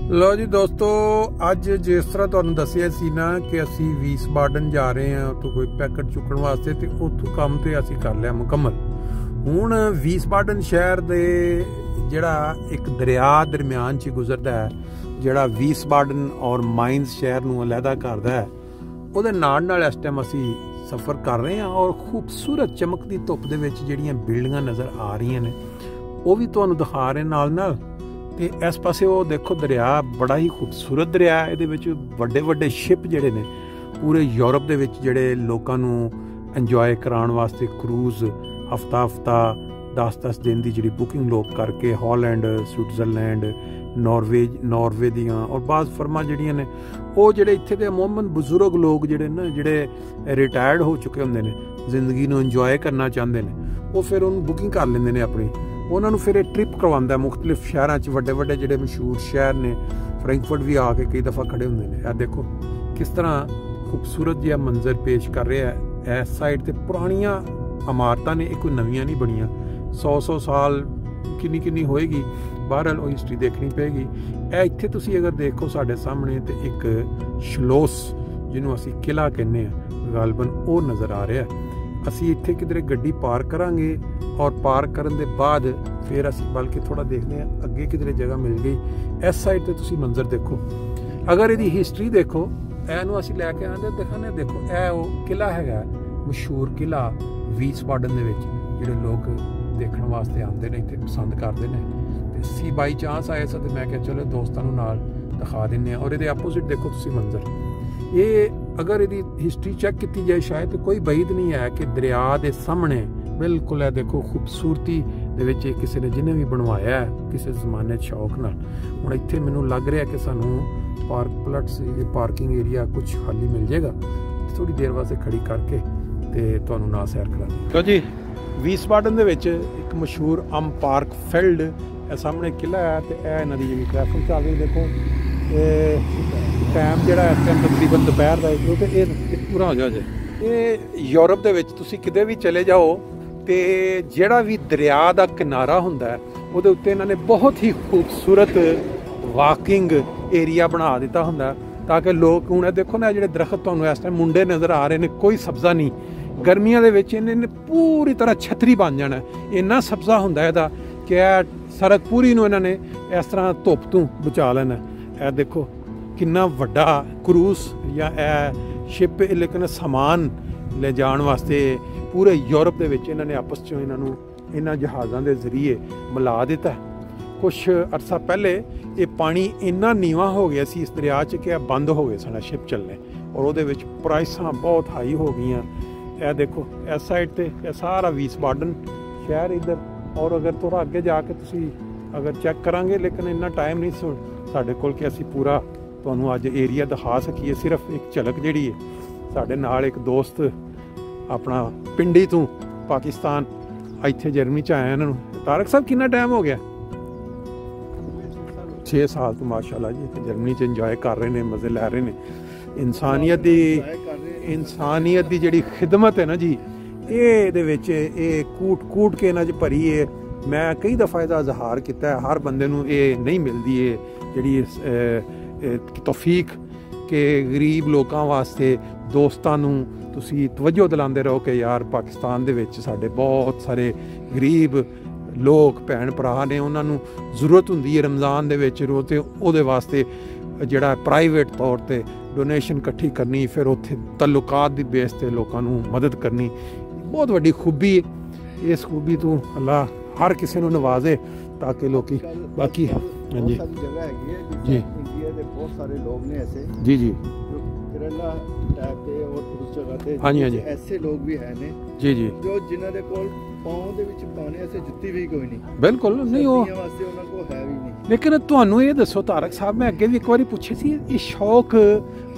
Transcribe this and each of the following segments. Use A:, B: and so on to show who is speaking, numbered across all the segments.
A: लो जी दोस्तों, अज जिस तरह तुहानूं दस्सिया सी ना कि असी वीसबाडन जा रहे हैं उत्थों कोई पैकेट चुकण वास्ते, तो उत्थों काम तो असी कर लिया मुकम्मल। हुण वीसबाडन शहर दे जिहड़ा एक दरिया दरम्यान च गुजरदा है, जिहड़ा वीसबाडन और माइंस शहर नूं अलहदा करदा है, उहदे नाल इस टाइम असी सफ़र कर रहे हैं। और खूबसूरत चमकदी धुप दे विच जिहड़ियां बिल्डिंगां नज़र आ रही ने वो भी तुहानूं दिखा रहे नाल। ते इस पासे वो देखो दरिया बड़ा ही खूबसूरत दरिया है। ये वड्डे वड्डे शिप जिहड़े ने पूरे यूरोप दे विच जिहड़े लोकां नूं इंजॉय कराउण वास्ते क्रूज़ हफ्ता 10-10 दिन की जिहड़ी बुकिंग लोग करके हॉलैंड, स्विट्जरलैंड, नॉर्वे दियां और बाज़ फर्मां जिहड़ियां ने वो जिहड़े इत्थे दे अमूमन बजुर्ग लोग जिहड़े ना जिहड़े रिटायर्ड हो चुके हुंदे ने, जिंदगी नूं इंजॉय करना चाहते हैं, वो फिर उन्होंने बुकिंग कर लेंदे ने अपनी। उन्होंने फिर ट्रिप करवांदा मुख्तलिफ शहरों च, वड्डे वड्डे जिहड़े मशहूर शहर ने, फ्रैंकफर्ट भी आके कई दफ़ा खड़े होंदे ने। यह देखो किस तरह खूबसूरत जिहा मंजर पेश कर रहा है। इस साइड ते पुरानियां इमारतां ने, कोई नवीं नहीं बनियां, 100 साल किन्नी होएगी, बहरहाल वो हिस्टरी देखनी पेगी। इत्थे तुसी अगर देखो साढ़े सामने तो एक शलोस जिन्हों असी किला कहने गालबन वो नज़र आ रहा है। असी इत्थे किधरे गड्डी पार्क करांगे और पार्क करन दे बाद फिर असी बल्कि थोड़ा देखते हैं अगे किधरे जगह मिल गई। इस साइड ते तुसी मंजर देखो, अगर इहदी हिस्टरी देखो, एनू असी लैके आंदे दिखाने, देखो ए वो किला हैगा मशहूर किला वीसबाडन दे विच, जिहड़े लोग देखण वास्ते आंदे ने, इत्थे पसंद करदे ने। ते सी बाई चांस आए सा ते मैं कहा चलो दोस्तां नूं नाल दिखा दिंदे आ। और इहदे अपोजिट देखो तुसी मंजर, ये अगर इहदी हिस्टरी चैक की जाए शायद तो कोई बईद नहीं है कि दरिया के सामने बिल्कुल है। देखो खूबसूरती दे विच किसी ने जिन्हें भी बनवाया है किसी जमाने शौक नाल। हुण इत्थे मैनूं लग रहा कि सानूं पार्किंग एरिया कुछ खाली मिल जाएगा, थोड़ी देर वास्ते खड़ी करके ते तुहानूं नाल सैर करा दी। तो जी वीसबाडन दे विच एक मशहूर पार्क फील्ड सामने किला है, तो यह इन्हां दी जिहड़ी ट्रैफिक चल रही देखो, टाइम जिहड़ा इस टाइम तकरीबन दोपहर का एक, तो ये पूरा हो जाए। ये यूरोप दे विच तुसीं किते भी चले जाओ तो जिहड़ा भी दरिया का किनारा हुंदा है उहदे उत्ते इन्हां ने बहुत ही खूबसूरत वाकिंग एरिया बना दिता हुंदा, ताकि लोग हुण देखो ना जिहड़े दरख्त तुहानूं इस टाइम मुंडे नज़र आ रहे हैं, कोई सब्ज़ा नहीं। गर्मियां दे विच इन्हें पूरी तरह छतरी बन जाना, इन्ना सब्ज़ा हुंदा इहदा कि सड़क पूरी नूं इन्हां ने इस तरह धुप तो बचा लेना। यह देखो कितना वड्डा क्रूज़ या शिप, लेकिन समान ले जाण वास्ते पूरे यूरोप दे विच इन्हां ने आपस च इन्हां जहाज़ां दे जरिए मिला दिता। कुछ अरसा पहले ये पानी इन्ना नीवा हो गया सी इस दरिया च कि बंद हो गए सन शिप चलने, और उहदे विच प्राइसां बहुत हाई हो गई। यह देखो इस साइड ते यह सारा वीसबाडन शहर इधर, और अगर थोड़ा अगे जाके तुसी अगर चेक करांगे, लेकिन इन्ना टाइम नहीं साडे कोल कि असी पूरा तुहानूं अज एरिया दिखा सकीए। सिर्फ एक झलक जिहड़ी है, साडे नाल एक दोस्त अपना पिंडी तो पाकिस्तान इत्थे जर्मनी च आया, इन्हों तारक साहब कितना टाइम हो गया? 6 साल तो माशाल्लाह जी इत्थे जर्मनी च इंजॉय कर रहे हैं, मज़े लै रहे हैं। इंसानियत दी जिहड़ी खिदमत है ना जी, ये कूट के इन्हां च भरी है। मैं कई दफ़ा इसका इजहार किया है, हर बंदे नूं ये नहीं मिलती है जिहड़ी तौफीक के गरीब लोगों वास्ते दोस्तां नूं तुसी तवज्जो दिलांदे रहो कि यार पाकिस्तान दे विच साडे बहुत सारे गरीब लोग भैन भरा ने, उन्होंने जरूरत हुंदी है रमज़ान दे विच रोज़, ते उहदे वास्ते जिहड़ा प्राइवेट तौर ते डोनेशन इकट्ठी करनी, फिर उत्थे तल्लुकात दी बेस ते लोकां नूं मदद करनी, बहुत वड्डी खूबी है। इस खूबी तो अल्लाह हर किसी नूं नवाजे ताकि लोग बाकी। हाँ जी
B: जगह है
A: जी,
B: इंडिया के बहुत सारे लोग ने ऐसे
A: जी जी
B: जो केरला टाइप के और उस जगह पे
A: हाँ जी हाँ जी
B: ऐसे लोग भी है ने
A: जी जी,
B: जो जिन्हां दे कोल पाँव दे विच पाने ऐसे जुत्ती भी कोई नहीं,
A: बिल्कुल नहीं हो
B: वास्ते उन्हां कोल है भी नहीं।
A: लेकिन तुहानूं ये दसो तारक साहब, मैं अगे भी एक बार पूछे सी, ये शौक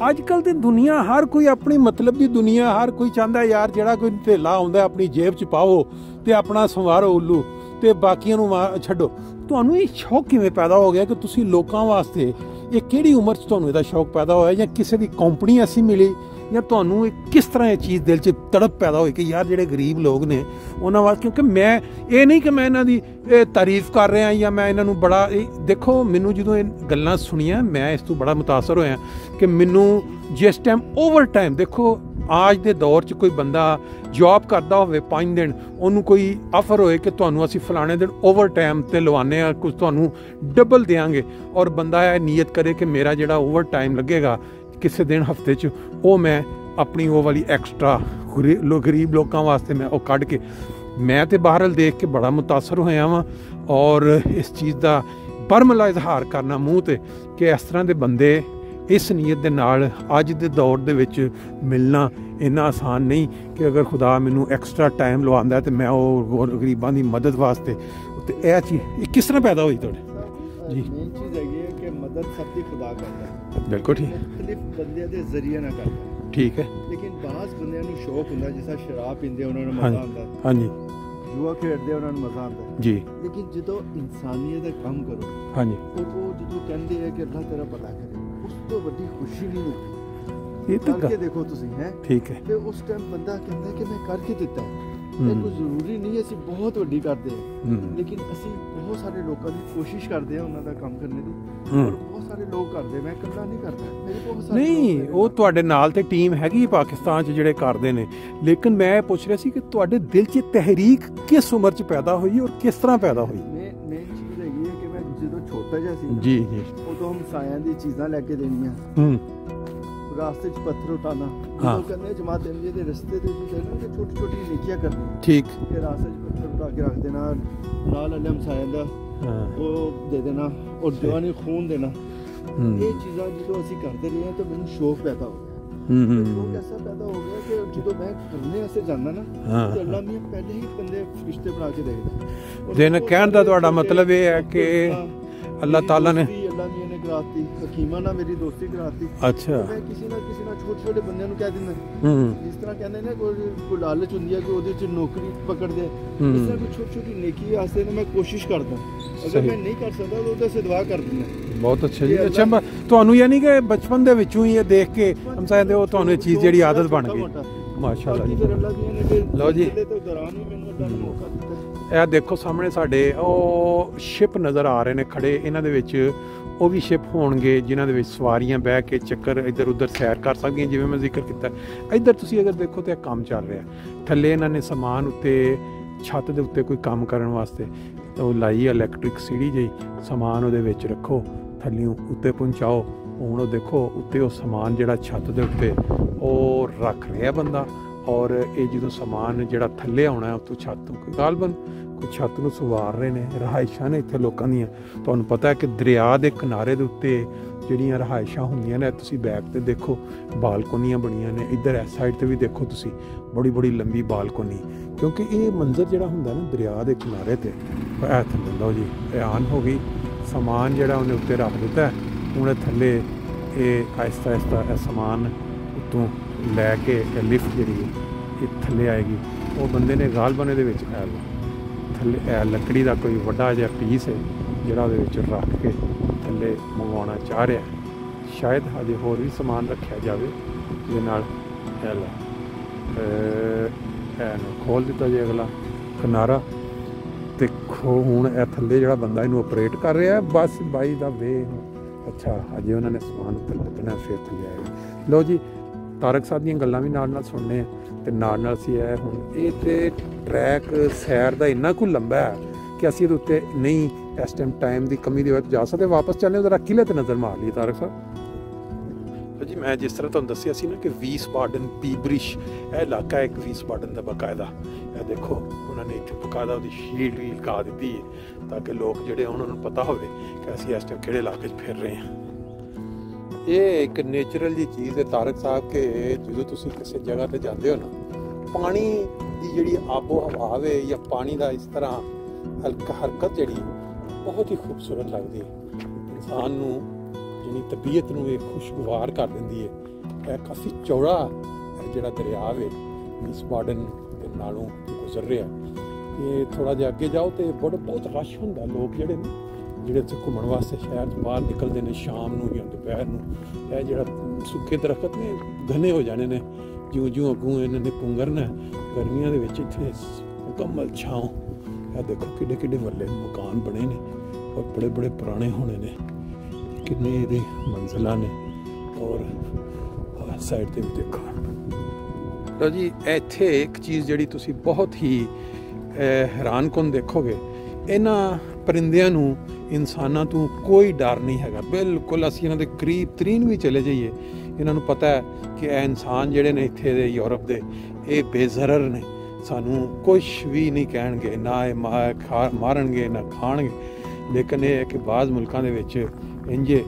A: अजकल दी दुनिया हर कोई अपनी मतलब दी दुनिया, हर कोई चाहता यार जिहड़ा कोई धेला आउंदा अपनी जेब च पाओ ते अपना संवारो उल्लू ते बाकियां नूं छड्डो। तुहानूं ये शौक किवें पैदा हो गया कि तुसीं लोकां वास्ते, ये किहड़ी उम्र च तुहानूं इहदा शौक पैदा होया, या किसी दी कंपनी ऐसी मिली ਜਾਂ ਤੁਹਾਨੂੰ ਕਿਸ ਤਰ੍ਹਾਂ ਇਹ ਚੀਜ਼ ਦਿਲ 'ਚ ਤੜਪ ਪੈਦਾ ਹੋਈ ਕਿ ਯਾਰ ਜਿਹੜੇ ਗਰੀਬ ਲੋਕ ਨੇ ਉਹਨਾਂ ਵਾਸਤੇ, ਕਿਉਂਕਿ ਮੈਂ ਇਹ ਨਹੀਂ ਕਿ ਮੈਂ ਇਹਨਾਂ ਦੀ ਤਾਰੀਫ ਕਰ ਰਿਹਾ ਜਾਂ ਮੈਂ ਇਹਨਾਂ ਨੂੰ ਬੜਾ ਦੇਖੋ, ਮੈਨੂੰ ਜਦੋਂ ਇਹ ਗੱਲਾਂ ਸੁਣੀਆਂ ਮੈਂ ਇਸ ਤੋਂ ਬੜਾ ਮੁਤਾਸਰ ਹੋਇਆ ਕਿ ਮੈਨੂੰ ਜਿਸ ਟਾਈਮ ਓਵਰ ਟਾਈਮ, ਦੇਖੋ ਅੱਜ ਦੇ ਦੌਰ 'ਚ ਕੋਈ ਬੰਦਾ ਜੌਬ ਕਰਦਾ ਹੋਵੇ 5 ਦਿਨ, ਉਹਨੂੰ ਕੋਈ ਆਫਰ ਹੋਏ ਕਿ ਤੁਹਾਨੂੰ ਅਸੀਂ ਫਲਾਣੇ ਦਿਨ ਓਵਰ ਟਾਈਮ 'ਤੇ ਲਵਾਉਂਦੇ ਹਾਂ, ਕੁਝ ਤੁਹਾਨੂੰ ਡਬਲ ਦੇਵਾਂਗੇ, ਔਰ ਬੰਦਾ ਇਹ ਨੀਅਤ ਕਰੇ ਕਿ ਮੇਰਾ ਜਿਹੜਾ ਓਵਰ ਟਾਈਮ ਲੱਗੇਗਾ ਕਿਸੇ ਦਿਨ ਹਫਤੇ 'ਚ, ਉਹ ਮੈਂ ਆਪਣੀ ਉਹ ਵਾਲੀ ਐਕਸਟਰਾ ਗਰੀਬ ਲੋਕਾਂ ਵਾਸਤੇ ਮੈਂ ਉਹ ਕੱਢ ਕੇ, ਮੈਂ ਤੇ ਬਹਰਹਾਲ ਦੇਖ ਕੇ ਬੜਾ ਮੁਤਾਸਰ ਹੋਇਆ ਵਾਂ। ਔਰ ਇਸ ਚੀਜ਼ ਦਾ ਬਰਮਲਾ ਇਜ਼ਹਾਰ ਕਰਨਾ ਮੂੰਹ 'ਤੇ ਕਿ ਇਸ ਤਰ੍ਹਾਂ ਦੇ ਬੰਦੇ ਇਸ ਨੀਅਤ ਦੇ ਨਾਲ ਅੱਜ ਦੇ ਦੌਰ ਦੇ ਵਿੱਚ ਮਿਲਣਾ ਇੰਨਾ ਆਸਾਨ ਨਹੀਂ ਕਿ ਅਗਰ ਖੁਦਾ ਮੈਨੂੰ ਐਕਸਟਰਾ ਟਾਈਮ ਲਵਾਉਂਦਾ ਤੇ ਮੈਂ ਉਹ ਗਰੀਬਾਂ ਦੀ ਮਦਦ ਵਾਸਤੇ, ਤੇ ਇਹ ਚੀਜ਼ ਇਹ ਕਿਸ ਤਰ੍ਹਾਂ ਪੈਦਾ ਹੋਈ ਤੁਹਾਡੇ ਜੀ?
B: ਮੇਨ ਚੀਜ਼ ਹੈਗੀ ਹੈ ਕਿ ਮਦਦ ਸਭ ਦੀ ਖੁਦਾ ਕਰਦਾ ਹੈ।
A: ਬਿਲਕੁਲ ਠੀਕ,
B: ਮੁਖਤਲਿਫ ਬੰਦਿਆਂ ਦੇ ਜ਼ਰੀਏ ਨਾਲ ਕਰਦਾ,
A: ਠੀਕ ਹੈ।
B: ਲੇਕਿਨ ਬਾਜ਼ ਬੰਦਿਆਂ ਨੂੰ ਸ਼ੌਕ ਹੁੰਦਾ, ਜਿਸ ਤਰ੍ਹਾਂ ਸ਼ਰਾਬ ਪੀਂਦੇ ਉਹਨਾਂ ਨੂੰ ਮਜ਼ਾ ਆਉਂਦਾ,
A: ਹਾਂਜੀ,
B: ਜੂਆ ਖੇਡਦੇ ਉਹਨਾਂ ਨੂੰ ਮਜ਼ਾ ਆਉਂਦਾ
A: ਜੀ,
B: ਲੇਕਿਨ ਜਦੋਂ ਇਨਸਾਨੀਅਤ ਦਾ ਕੰਮ ਕਰੋ,
A: ਹਾਂਜੀ,
B: ਉਹ ਜਦੋਂ ਕਹਿੰਦੇ ਹੈ ਕਿ ਅੱਲਾਹ ਤੇਰਾ ਭਲਾ ਕਰੇ, ਉਸ ਤੋਂ ਵੱਡੀ ਖੁਸ਼ੀ ਨਹੀਂ ਮਿਲਦੀ।
A: ਇਹ ਤਾਂ
B: ਕਰਕੇ ਦੇਖੋ ਤੁਸੀਂ, ਹੈ
A: ਠੀਕ ਹੈ,
B: ਤੇ ਉਸ ਟਾਈਮ ਬੰਦਾ ਕਹਿੰਦਾ ਕਿ ਮੈਂ ਕਰਕੇ ਦਿੱਤਾ ਹੈ। ਕੋਈ ਜ਼ਰੂਰੀ ਨਹੀਂ ਅਸੀਂ ਬਹੁਤ ਵੱਡੀ ਕਰਦੇ ਹਾਂ, ਲੇਕਿਨ ਅਸੀਂ ਬਹੁਤ ਸਾਰੇ ਲੋਕਾਂ ਦੀ ਕੋਸ਼ਿਸ਼ ਕਰਦੇ ਹਾਂ ਉਹਨਾਂ ਦਾ ਕੰਮ ਕਰਨੇ ਦੀ, ਔਰ ਬਹੁਤ ਸਾਰੇ ਲੋਕ ਕਰਦੇ, ਮੈਂ ਇਕੱਲਾ ਨਹੀਂ ਕਰਦਾ, ਮੇਰੇ ਬਹੁਤ ਸਾਰੇ
A: ਨਹੀਂ, ਉਹ ਤੁਹਾਡੇ ਨਾਲ ਤੇ ਟੀਮ ਹੈਗੀ ਪਾਕਿਸਤਾਨ 'ਚ ਜਿਹੜੇ ਕਰਦੇ ਨੇ, ਲੇਕਿਨ ਮੈਂ ਪੁੱਛ ਰਿਹਾ ਸੀ ਕਿ ਤੁਹਾਡੇ ਦਿਲ 'ਚ ਤਹਿਰੀਕ ਕਿਸ ਉਮਰ 'ਚ ਪੈਦਾ ਹੋਈ ਔਰ ਕਿਸ ਤਰ੍ਹਾਂ ਪੈਦਾ ਹੋਈ?
B: ਮੇਨ ਚੀਜ਼ ਹੈਗੀ ਹੈ ਕਿ ਮੈਂ ਜਦੋਂ ਛੋਟਾ ਜਿਹਾ ਸੀ
A: ਜੀ ਜੀ,
B: ਉਦੋਂ ਹਮਸਾਇਆਂ ਦੀ ਚੀਜ਼ਾਂ ਲੈ ਕੇ ਦੇਣੀਆਂ, ਰਾਸਤੇ 'ਚ ਪੱਥਰ ਉਠਾਣਾ, ਉਹ ਕਹਿੰਦੇ ਜਮਾਤ ਅਹਿਮਦੀਆ ਦੇ ਰਸਤੇ ਤੇ ਕਿ ਛੋਟੀ ਛੋਟੀ ਨੇਕੀਆਂ ਕਰਨੀ, ਠੀਕ, ਕਿ ਰਾਸਤੇ 'ਚ ਪੱਥਰ ਉਠਾ ਕੇ ਰੱਖ ਦੇਣਾ, ਨਾਲ ਵਾਲੇ ਹਮਸਾਇਆਂ ਦਾ ਉਹ ਦੇ ਦੇਣਾ, ਔਰ ਜਵਾਨੀ ਖੂਨ ਦੇਣਾ। ਇਹ ਚੀਜ਼ਾਂ ਜਦੋਂ ਅਸੀਂ ਕਰਦੇ ਰਹੇ ਤਾਂ ਮੈਨੂੰ ਸ਼ੌਕ ਪੈਦਾ ਹੋ ਗਿਆ, ਸ਼ੌਕ ਐਸਾ ਪੈਦਾ ਹੋ ਗਿਆ ਕਿ ਜਦੋਂ ਮੈਂ ਕਰਨੇ ਵਾਸਤੇ ਜਾਂਦਾ ਨਾ ਤਾਂ ਅੱਲਾਹ ਮੀਆਂ ਪਹਿਲੇ ਹੀ ਬੰਦੇ ਰਿਸ਼ਤੇ ਬਣਾ ਕੇ ਦੇਗਾ।
A: ਦਿਨ ਕਹਿਣ ਦਾ ਤੁਹਾਡਾ ਮਤਲਬ ਇਹ ਹੈ ਕਿ ਅੱਲਾਹ ਤਾਲਾ ਨੇ
B: ਨੇ ਕਰਾਤੀ, ਹਕੀਮਾ ਨਾਲ ਮੇਰੀ ਦੋਸਤੀ ਕਰਾਤੀ।
A: ਅੱਛਾ,
B: ਮੈਂ ਕਿਸੇ ਨਾ ਛੋਟੇ ਛੋਟੇ ਬੰਦਿਆਂ ਨੂੰ ਕਹਿ ਦਿੰਦਾ, ਜਿਸ ਤਰ੍ਹਾਂ ਕਹਿੰਦੇ ਨੇ ਕੋਈ ਲਾਲਚ ਹੁੰਦੀ ਹੈ ਕਿ ਉਹਦੇ 'ਚ ਨੌਕਰੀ ਪਕੜਦੇ, ਇਸ ਤਰ੍ਹਾਂ ਕੋਈ ਛੋਟੀ ਛੋਟੀ ਨੇਕੀ ਵਾਸਤੇ ਨਾ ਮੈਂ ਕੋਸ਼ਿਸ਼ ਕਰਦਾ, ਅਗਰ ਮੈਂ ਨਹੀਂ ਕਰ ਸਕਦਾ ਤਾਂ ਉਹਦੇ ਸੇ ਦੁਆ ਕਰ ਦਿੰਦਾ।
A: ਬਹੁਤ ਅੱਛਾ ਜੀ। ਅੱਛਾ, ਤੁਹਾਨੂੰ ਯਾਨੀ ਕਿ ਬਚਪਨ ਦੇ ਵਿੱਚੋਂ ਹੀ ਇਹ ਦੇਖ ਕੇ ਹਮਸਾਇਆਂ ਦੇ ਉਹ ਤੁਹਾਨੂੰ ਇਹ ਚੀਜ਼ ਜਿਹੜੀ ਆਦਤ ਬਣ ਗਈ, ਮਾਸ਼ਾਅੱਲਾ ਜੀ। ਲਓ ਜੀ, ਇਹ ਦੇਖੋ ਸਾਹਮਣੇ ਸਾਡੇ ਉਹ ਸ਼ਿਪ ਨਜ਼ਰ ਆ ਰਹੇ ਨੇ ਖੜੇ, ਇਹਨਾਂ ਦੇ ਵਿੱਚ ਉਹ ਵੀ ਸ਼ਿਪ ਹੋਣਗੇ ਜਿਨ੍ਹਾਂ ਦੇ ਵਿੱਚ ਸਵਾਰੀਆਂ ਬਹਿ ਕੇ ਚੱਕਰ ਇੱਧਰ ਉੱਧਰ ਸੈਰ ਕਰ ਸਕਦੀਆਂ, ਜਿਵੇਂ ਮੈਂ ਜ਼ਿਕਰ ਕੀਤਾ। ਇੱਧਰ ਤੁਸੀਂ ਅਗਰ ਦੇਖੋ ਤਾਂ ਇਹ ਕੰਮ ਚੱਲ ਰਿਹਾ, ਥੱਲੇ ਇਹਨਾਂ ਨੇ ਸਮਾਨ ਉੱਤੇ ਛੱਤ ਦੇ ਉੱਤੇ ਕੋਈ ਕੰਮ ਕਰਨ ਵਾਸਤੇ ਉਹ ਲਾਈ ਇਲੈਕਟ੍ਰਿਕ ਸੀੜੀ ਜਿਹੀ, ਸਮਾਨ ਉਹਦੇ ਵਿੱਚ ਰੱਖੋ, ਥੱਲਿਓਂ ਉੱਤੇ ਪਹੁੰਚਾਓ। ਹੁਣ ਉਹ ਦੇਖੋ ਉੱਤੇ ਉਹ ਸਮਾਨ ਜਿਹੜਾ ਛੱਤ ਦੇ ਉੱਤੇ ਉਹ ਰੱਖ ਰਿਹਾ ਬੰਦਾ, ਔਰ ਇਹ ਜਦੋਂ ਸਮਾਨ ਜਿਹੜਾ ਥੱਲੇ ਆਉਣਾ ਉੱਤੋਂ ਛੱਤ ਗਾਲਬਨ ਕੋਈ ਛੱਤ ਨੂੰ ਸਵਾਰ ਰਹੇ ਨੇ। ਰਹਾਇਸ਼ਾਂ ਨੇ ਇੱਥੇ ਲੋਕਾਂ ਦੀਆਂ, ਤੁਹਾਨੂੰ ਪਤਾ ਹੈ ਕਿ ਦਰਿਆ ਦੇ ਕਿਨਾਰੇ ਦੇ ਉੱਤੇ ਜਿਹੜੀਆਂ ਰਹਾਇਸ਼ਾਂ ਹੁੰਦੀਆਂ ਨੇ, ਤੁਸੀਂ ਬੈਕ ਤੇ ਦੇਖੋ ਬਾਲਕੋਨੀਆਂ ਬਣੀਆਂ ਨੇ, ਇੱਧਰ ਇਸ ਸਾਈਡ ਤੇ ਵੀ ਦੇਖੋ ਤੁਸੀਂ ਬੜੀ ਬੜੀ ਲੰਬੀ ਬਾਲਕੋਨੀ, ਕਿਉਂਕਿ ਇਹ ਮੰਜ਼ਰ ਜਿਹੜਾ ਹੁੰਦਾ ਨਾ ਦਰਿਆ ਦੇ ਕਿਨਾਰੇ ਤੇ ਇਹ ਥੱਲੇ। ਲਓ ਜੀ, ਇਹ ਆਨ ਹੋ ਗਈ, ਸਮਾਨ ਜਿਹੜਾ ਉਹਨੇ ਉੱਤੇ ਰੱਖ ਦਿੱਤਾ, ਹੁਣ ਥੱਲੇ ਇਹ ਆਹਿਸਤਾ ਆਹਿਸਤਾ ਇਹ ਸਮਾਨ ਉੱਤੋਂ ਲੈ ਕੇ ਲਿਫਟ ਜਿਹੜੀ ਇਹ ਥੱਲੇ ਆਏਗੀ। ਉਹ ਬੰਦੇ ਨੇ ਗਾਲਬਨ ਦੇ ਵਿੱਚ ਥੱਲੇ ਲੱਕੜੀ ਦਾ ਕੋਈ ਵੱਡਾ ਜਿਹਾ ਪੀਸ ਹੈ ਜਿਹੜਾ ਉਹਦੇ ਵਿੱਚ ਰੱਖ ਕੇ ਥੱਲੇ ਮੰਗਵਾਉਣਾ ਚਾਹ ਰਿਹਾ, ਸ਼ਾਇਦ ਹਜੇ ਹੋਰ ਵੀ ਸਮਾਨ ਰੱਖਿਆ ਜਾਵੇ ਜਿਹਦੇ ਨਾਲ ਇਹਨੂੰ ਖੋਲ੍ਹ ਦਿੱਤਾ ਜੇ ਅਗਲਾ ਕਿਨਾਰਾ। ਦੇਖੋ ਹੁਣ ਇਹ ਥੱਲੇ ਜਿਹੜਾ ਬੰਦਾ ਇਹਨੂੰ ਆਪਰੇਟ ਕਰ ਰਿਹਾ, ਬਸ ਬਾਈ ਦਾ ਵੇ। ਅੱਛਾ, ਅਜੇ ਉਹਨਾਂ ਨੇ ਸਮਾਨ ਉੱਤੇ ਲੱਦਣਾ, ਫਿਰ ਥੱਲੇ ਆਏਗਾ। ਲਓ ਜੀ, ਤਾਰਕ ਸਾਹਿਬ ਦੀਆਂ ਗੱਲਾਂ ਵੀ ਨਾਲ ਸੁਣਨੇ ਤੇ ਨਾਲ ਅਸੀਂ ਇਹ ਹੁਣ ਇਹ ਤੇ ਟਰੈਕ ਸੈਰ ਦਾ ਇੰਨਾ ਕੁ ਲੰਬਾ ਹੈ ਕਿ ਅਸੀਂ ਇਹਦੇ ਉੱਤੇ ਨਹੀਂ ਇਸ ਟਾਈਮ ਦੀ ਕਮੀ ਦੀ ਵਜ੍ਹਾ ਤੋਂ ਜਾ ਸਕਦੇ। ਵਾਪਸ ਚੱਲਦੇ ਜ਼ਰਾ ਕਿਲੇ ਤੇ ਨਜ਼ਰ ਮਾਰ ਲਈ ਤਾਰਕ ਸਾਹਿਬ ਜੀ। ਮੈਂ ਜਿਸ ਤਰ੍ਹਾਂ ਤੁਹਾਨੂੰ ਦੱਸਿਆ ਸੀ ਨਾ ਕਿ ਵੀਸਬਾਡਨ ਪੀਬਰਿਸ਼ ਇਹ ਇਲਾਕਾ ਹੈ, ਇੱਕ ਵੀਸਬਾਡਨ ਦਾ ਬਕਾਇਦਾ। ਇਹ ਦੇਖੋ ਉਹਨਾਂ ਨੇ ਇੱਥੇ ਬਕਾਇਦਾ ਉਹਦੀ ਸ਼ੀਟ ਵੀ ਲਗਾ ਦਿੱਤੀ ਹੈ ਤਾਂ ਕਿ ਲੋਕ ਜਿਹੜੇ ਉਹਨਾਂ ਨੂੰ ਪਤਾ ਹੋਵੇ ਕਿ ਅਸੀਂ ਇਸ ਟਾਈਮ ਕਿਹੜੇ ਇਲਾਕੇ 'ਚ ਫਿਰ ਰਹੇ ਹਾਂ। ਇਹ ਇੱਕ ਨੇਚਰਲ ਜੀ ਚੀਜ਼ ਹੈ ਤਾਰਕ ਸਾਹਿਬ ਕਿ ਜਦੋਂ ਤੁਸੀਂ ਕਿਸੇ ਜਗ੍ਹਾ ਤੇ ਜਾਂਦੇ ਹੋ ਨਾ, ਪਾਣੀ ਦੀ ਜਿਹੜੀ ਆਬੋ ਹਵਾ ਵੇ ਜਾਂ ਪਾਣੀ ਦਾ ਇਸ ਤਰ੍ਹਾਂ ਹਰਕਤ ਜਿਹੜੀ ਬਹੁਤ ਹੀ ਖੂਬਸੂਰਤ ਲੱਗਦੀ ਹੈ, ਇਨਸਾਨ ਨੂੰ ਜਿਹੜੀ ਤਬੀਅਤ ਨੂੰ ਇਹ ਖੁਸ਼ਗਵਾਰ ਕਰ ਦਿੰਦੀ ਹੈ। ਇਹ ਕਾਫੀ ਚੌੜਾ ਜਿਹੜਾ ਦਰਿਆ ਵੇ ਵੀਸਬਾਡਨ ਦੇ ਨਾਲੋਂ ਗੁਜ਼ਰ ਰਿਹਾ। ਇਹ ਥੋੜ੍ਹਾ ਜਿਹਾ ਅੱਗੇ ਜਾਓ ਤੇ ਬਹੁਤ ਰਸ਼ ਹੁੰਦਾ, ਲੋਕ ਜਿਹੜੇ ਨੇ ਜਿਹੜੇ ਇੱਥੇ ਘੁੰਮਣ ਵਾਸਤੇ ਸ਼ਹਿਰ 'ਚ ਬਾਹਰ ਨਿਕਲਦੇ ਨੇ ਸ਼ਾਮ ਨੂੰ ਜਾਂ ਦੁਪਹਿਰ ਨੂੰ। ਇਹ ਜਿਹੜਾ ਸੁੱਕੇ ਦਰਖਤ ਨੇ ਘਨੇ ਹੋ ਜਾਣੇ ਨੇ ਜਿਉਂ ਜਿਉਂ ਅੱਗੋਂ ਇਹਨਾਂ ਨੇ ਪੁੰਗਰਨਾ ਗਰਮੀਆਂ ਦੇ ਵਿੱਚ। ਇੱਥੇ ਮੁਕੰਮਲ ਛਾਂ। ਇਹ ਦੇਖੋ ਕਿੱਡੇ ਕਿੱਡੇ ਵੱਲੇ ਮਕਾਨ ਬਣੇ ਨੇ ਔਰ ਬੜੇ ਬੜੇ ਪੁਰਾਣੇ ਹੋਣੇ ਨੇ। ਕਿੰਨੇ ਇਹਦੇ ਮੰਜ਼ਿਲਾਂ ਨੇ ਔਰ ਸਾਈਡ 'ਤੇ ਵੀ ਦੇਖੋ। ਲਓ ਜੀ, ਇੱਥੇ ਇੱਕ ਚੀਜ਼ ਜਿਹੜੀ ਤੁਸੀਂ ਬਹੁਤ ਹੀ ਹੈਰਾਨਕੁਨ ਦੇਖੋਗੇ, ਇਹਨਾਂ ਪਰਿੰਦਿਆਂ ਨੂੰ ਇਨਸਾਨਾਂ ਤੋਂ ਕੋਈ ਡਰ ਨਹੀਂ ਹੈਗਾ ਬਿਲਕੁਲ। ਅਸੀਂ ਇਹਨਾਂ ਦੇ ਕਰੀਬ ਤਰੀਨ ਵੀ ਚਲੇ ਜਾਈਏ, ਇਹਨਾਂ ਨੂੰ ਪਤਾ ਹੈ ਕਿ ਇਹ ਇਨਸਾਨ ਜਿਹੜੇ ਨੇ ਇੱਥੇ ਦੇ ਯੂਰਪ ਦੇ, ਇਹ ਬੇਜ਼ਰਰ ਨੇ, ਸਾਨੂੰ ਕੁਛ ਵੀ ਨਹੀਂ ਕਹਿਣਗੇ, ਨਾ ਇਹ ਮਾਰਨਗੇ ਨਾ ਖਾਣਗੇ। ਲੇਕਿਨ ਇਹ ਹੈ ਕਿ ਬਾਜ਼ ਮੁਲਕਾਂ ਦੇ ਵਿੱਚ ਇੰਜੇ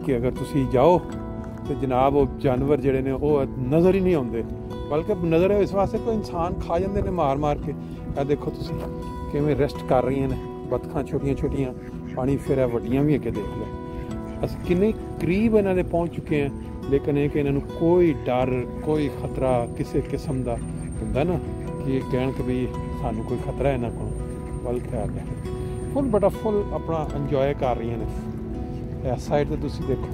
A: ਕਿ ਅਗਰ ਤੁਸੀਂ ਜਾਓ ਤੇ ਜਨਾਬ ਉਹ ਜਾਨਵਰ ਜਿਹੜੇ ਨੇ ਉਹ ਨਜ਼ਰ ਹੀ ਨਹੀਂ ਆਉਂਦੇ, ਬਲਕਿ ਨਜ਼ਰ ਇਸ ਵਾਸਤੇ ਕੋਈ ਇਨਸਾਨ ਖਾ ਜਾਂਦੇ ਨੇ ਮਾਰ ਮਾਰ ਕੇ। ਇਹ ਦੇਖੋ ਤੁਸੀਂ ਕਿਵੇਂ ਰੈਸਟ ਕਰ ਰਹੀਆਂ ਨੇ ਬਤਖਾਂ ਛੋਟੀਆਂ ਛੋਟੀਆਂ, ਪਾਣੀ ਫਿਰ ਹੈ ਵੱਡੀਆਂ ਵੀ ਅੱਗੇ ਦੇਖ ਲਓ। ਅਸੀਂ ਕਿੰਨੇ ਕਰੀਬ ਇਹਨਾਂ ਦੇ ਪਹੁੰਚ ਚੁੱਕੇ ਹਾਂ। ਲੇਕਿਨ ਇਹ ਕਿ ਇਹਨਾਂ ਨੂੰ ਕੋਈ ਡਰ ਕੋਈ ਖਤਰਾ ਕਿਸੇ ਕਿਸਮ ਦਾ ਹੁੰਦਾ ਨਾ ਕਿ ਇਹ ਕਹਿਣ ਕਿ ਵੀ ਸਾਨੂੰ ਕੋਈ ਖਤਰਾ ਇਹਨਾਂ ਕੋਲ, ਬਲਕਿ ਆ ਗਿਆ ਫੁੱਲ ਬੜਾ ਫੁੱਲ ਆਪਣਾ ਇੰਜੋਏ ਕਰ ਰਹੀਆਂ ਨੇ। ਇਸ ਸਾਈਡ 'ਤੇ ਤੁਸੀਂ ਦੇਖੋ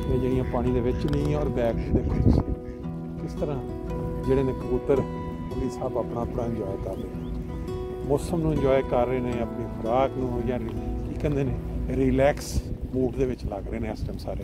A: ਇਹ ਜਿਹੜੀਆਂ ਪਾਣੀ ਦੇ ਵਿੱਚ ਨਹੀਂ, ਔਰ ਬੈਕ 'ਤੇ ਦੇਖੋ ਤੁਸੀਂ ਕਿਸ ਤਰ੍ਹਾਂ ਜਿਹੜੇ ਨੇ ਕਬੂਤਰ ਉਹ ਵੀ ਸਭ ਆਪਣਾ ਆਪਣਾ ਇੰਜੋਏ ਕਰ ਰਹੇ ਨੇ, ਮੌਸਮ ਨੂੰ ਇੰਜੋਏ ਕਰ ਰਹੇ ਨੇ, ਆਪਣੀ ਖੁਰਾਕ ਨੂੰ ਜਾਂ ਕੀ ਕਹਿੰਦੇ ਨੇ ਰਿਲੈਕਸ ਮੂਡ ਦੇ ਵਿੱਚ ਲੱਗ ਰਹੇ ਨੇ ਇਸ ਟਾਈਮ ਸਾਰੇ।